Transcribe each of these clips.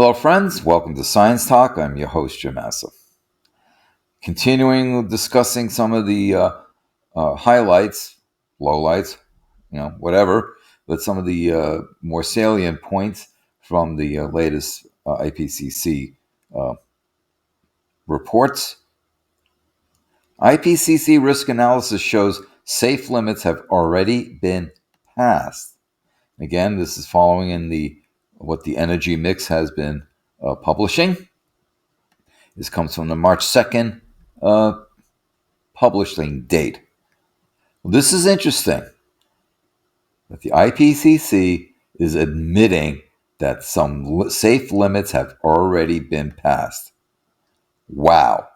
Hello, friends. Welcome to Science Talk. I'm your host, Jim Massa. Continuing discussing some of the highlights, lowlights, whatever, but some of the more salient points from the latest IPCC uh, reports. IPCC risk analysis shows safe limits have already been passed. Again, this is following in what the energy mix has been publishing. This comes from the March 2nd publishing date. Well, this is interesting that the IPCC is admitting that some safe limits have already been passed. Wow.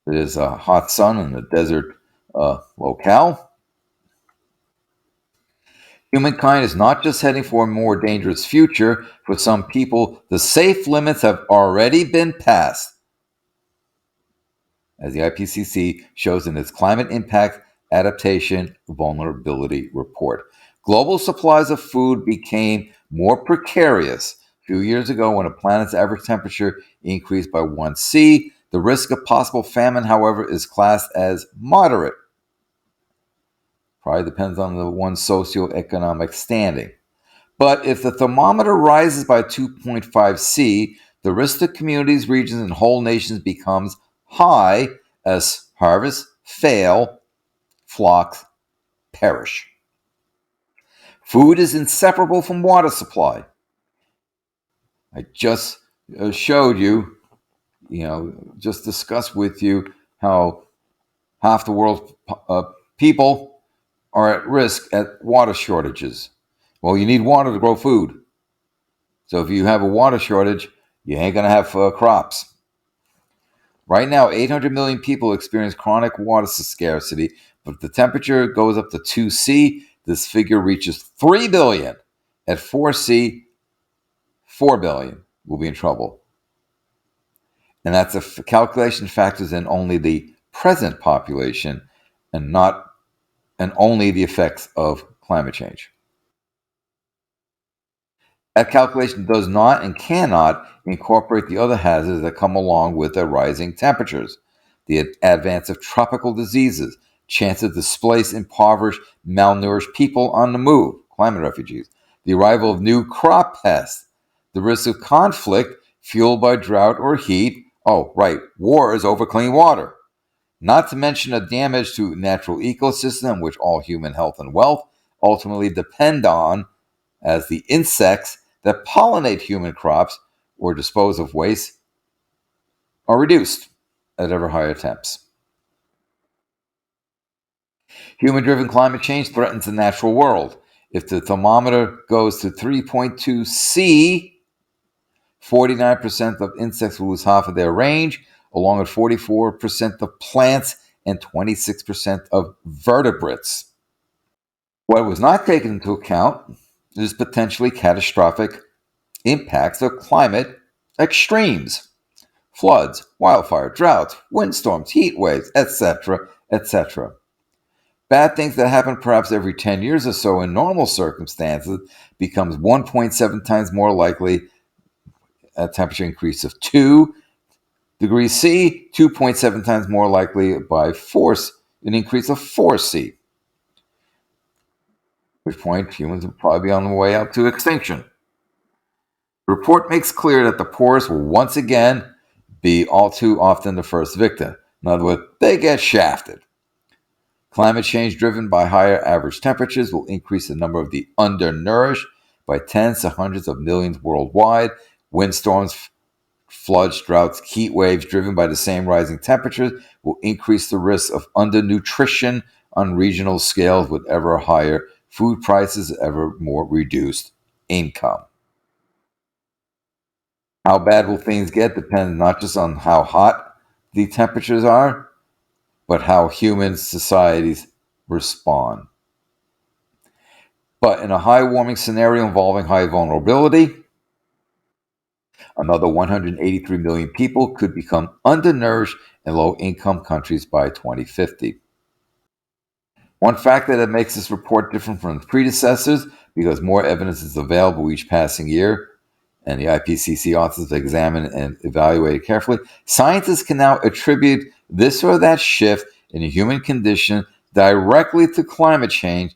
It is a hot sun in a desert locale. Humankind is not just heading for a more dangerous future. For some people, the safe limits have already been passed, as the IPCC shows in its Climate Impact Adaptation Vulnerability Report. Global supplies of food became more precarious a few years ago when a planet's average temperature increased by 1°C. The risk of possible famine, however, is classed as moderate. Probably depends on the one's socioeconomic standing. But if the thermometer rises by 2.5°C, the risk to communities, regions, and whole nations becomes high as harvests fail, flocks perish. Food is inseparable from water supply. I just showed you, just discussed with you how half the world's people are at risk at water shortages. Well, you need water to grow food. So if you have a water shortage, you ain't going to have crops. Right now, 800 million people experience chronic water scarcity, but if the temperature goes up to 2°C, this figure reaches 3 billion. At 4°C, 4 billion will be in trouble. And that's a calculation factors in only the present population and only the effects of climate change. That calculation does not and cannot incorporate the other hazards that come along with the rising temperatures, the advance of tropical diseases, chance of displaced, impoverished, malnourished people on the move, climate refugees, the arrival of new crop pests, the risk of conflict fueled by drought or heat. Oh, right, wars over clean water. Not to mention the damage to natural ecosystem, which all human health and wealth ultimately depend on, as the insects that pollinate human crops or dispose of waste are reduced at ever higher temps. Human-driven climate change threatens the natural world. If the thermometer goes to 3.2°C, 49% of insects will lose half of their range, along with 44% of plants and 26% of vertebrates. What was not taken into account is potentially catastrophic impacts of climate extremes: floods, wildfire, droughts, windstorms, heat waves, etc., etc. Bad things that happen perhaps every 10 years or so in normal circumstances becomes 1.7 times more likely a temperature increase of 2°C, 2.7 times more likely by force, an increase of 4°C. At which point humans will probably be on the way up to extinction. The report makes clear that the poorest will once again be all too often the first victim. In other words, they get shafted. Climate change driven by higher average temperatures will increase the number of the undernourished by tens to hundreds of millions worldwide. Windstorms, floods, droughts, heat waves driven by the same rising temperatures will increase the risk of undernutrition on regional scales with ever higher food prices, ever more reduced income. How bad will things get depends not just on how hot the temperatures are, but how human societies respond. But in a high warming scenario involving high vulnerability, another 183 million people could become undernourished in low-income countries by 2050. One factor that makes this report different from its predecessors, because more evidence is available each passing year, and the IPCC authors have examined and evaluated carefully, scientists can now attribute this or that shift in the human condition directly to climate change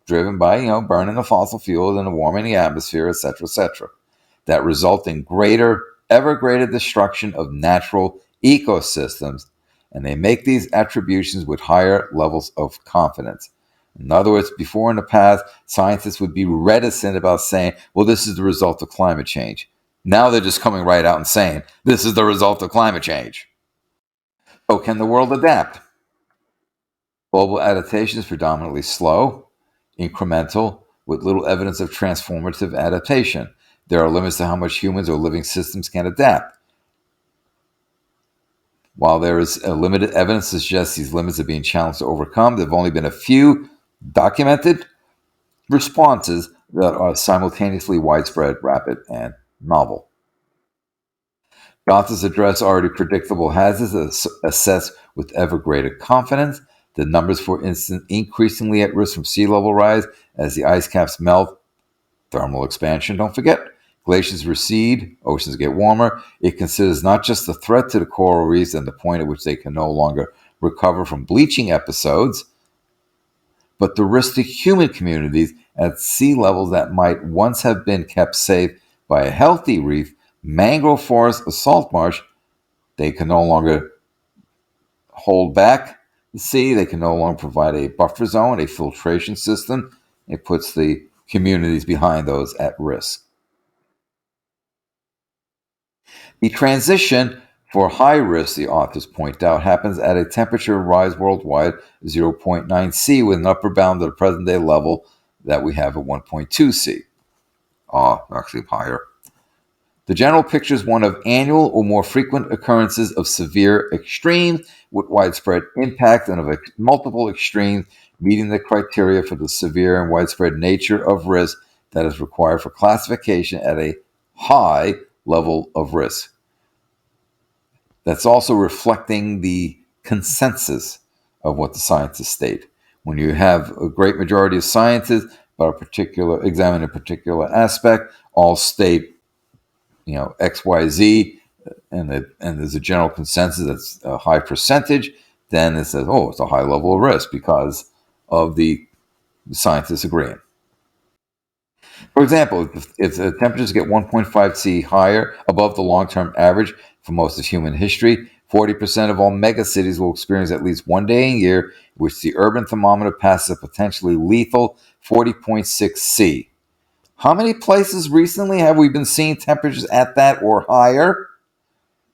driven by, burning of fossil fuels and the warming of the atmosphere, etc., that result in ever greater destruction of natural ecosystems, and they make these attributions with higher levels of confidence. In other words, before in the past, scientists would be reticent about saying, well, this is the result of climate change. Now they're just coming right out and saying, this is the result of climate change. So can the world adapt? Global adaptation is predominantly slow, incremental, with little evidence of transformative adaptation. There are limits to how much humans or living systems can adapt. While there is limited evidence to suggest these limits are being challenged to overcome, there have only been a few documented responses that are simultaneously widespread, rapid, and novel. The authors address already predictable hazards assessed with ever greater confidence. The numbers, for instance, increasingly at risk from sea level rise as the ice caps melt, thermal expansion, don't forget. Glaciers recede, oceans get warmer. It considers not just the threat to the coral reefs and the point at which they can no longer recover from bleaching episodes, but the risk to human communities at sea levels that might once have been kept safe by a healthy reef, mangrove forest, or salt marsh. They can no longer hold back the sea. They can no longer provide a buffer zone, a filtration system. It puts the communities behind those at risk. The transition for high risk, the authors point out, happens at a temperature rise worldwide of 0.9 C with an upper bound of the present day level that we have at 1.2 C. Actually higher. The general picture is one of annual or more frequent occurrences of severe extremes with widespread impact and of multiple extremes meeting the criteria for the severe and widespread nature of risk that is required for classification at a high level of risk. That's also reflecting the consensus of what the scientists state. When you have a great majority of scientists examine a particular aspect, all state XYZ, and there's a general consensus that's a high percentage, then it says, oh, it's a high level of risk because of the scientists agreeing. For example, if the temperatures get 1.5 C higher above the long-term average for most of human history, 40% of all megacities will experience at least one day a year in which the urban thermometer passes a potentially lethal 40.6 C. How many places recently have we been seeing temperatures at that or higher,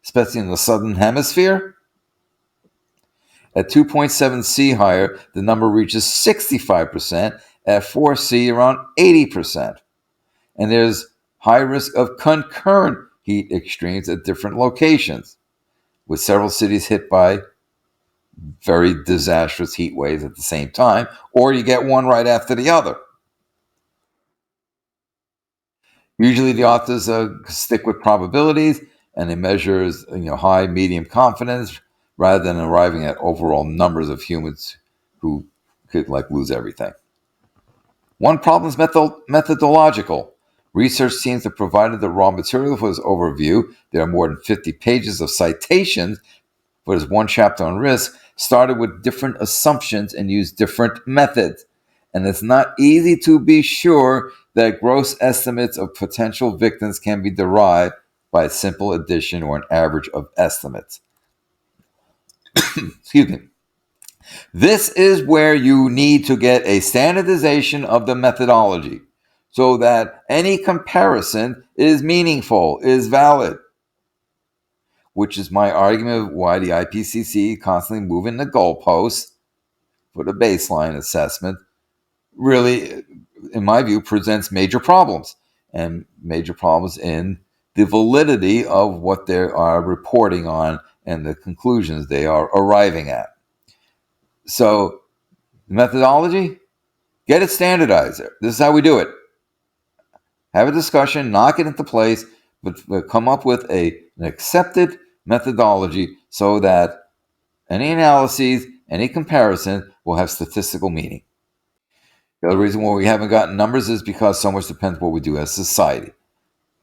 especially in the southern hemisphere? At 2.7 C higher, the number reaches 65%, at 4 C around 80%. And there's high risk of concurrent heat extremes at different locations, with several cities hit by very disastrous heat waves at the same time, or you get one right after the other. Usually the authors stick with probabilities and they measure high, medium confidence rather than arriving at overall numbers of humans who could lose everything. One problem is methodological. Research teams have provided the raw material for this overview. There are more than 50 pages of citations for this one chapter on risk, started with different assumptions and used different methods. And it's not easy to be sure that gross estimates of potential victims can be derived by a simple addition or an average of estimates. Excuse me. This is where you need to get a standardization of the methodology so that any comparison is meaningful, is valid, which is my argument of why the IPCC constantly moving the goalposts for the baseline assessment really, in my view, presents major problems and major problems in the validity of what they are reporting on and the conclusions they are arriving at. So, methodology, get it standardized. This is how we do it. Have a discussion, knock it into place, but come up with an accepted methodology so that any analyses, any comparison will have statistical meaning. The other reason why we haven't gotten numbers is because so much depends on what we do as society.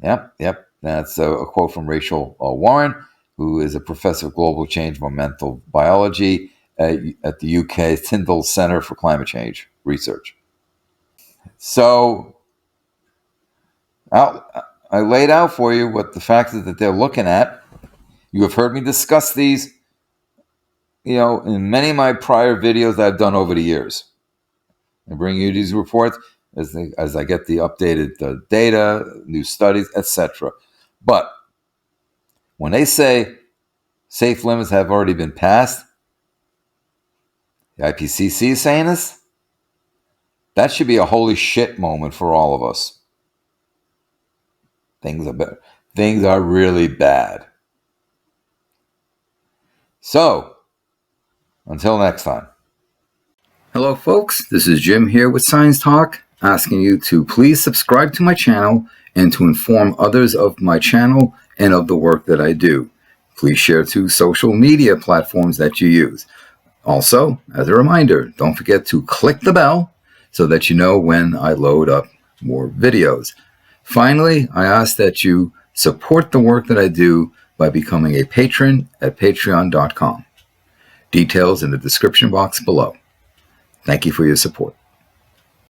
Yep. That's a quote from Rachel Warren, who is a professor of global change environmental biology at the UK's Tyndall Centre for Climate Change Research. So I laid out for you what the factors that they're looking at. You have heard me discuss these, in many of my prior videos that I've done over the years. I bring you these reports as I get the updated data, new studies, etc. But when they say safe limits have already been passed, the IPCC is saying this, that should be a holy shit moment for all of us. Things are really bad. So, until next time. Hello, folks. This is Jim here with Science Talk, asking you to please subscribe to my channel and to inform others of my channel and of the work that I do. Please share to social media platforms that you use. Also, as a reminder, don't forget to click the bell so that you know when I load up more videos. Finally, I ask that you support the work that I do by becoming a patron at patreon.com. Details in the description box below. Thank you for your support.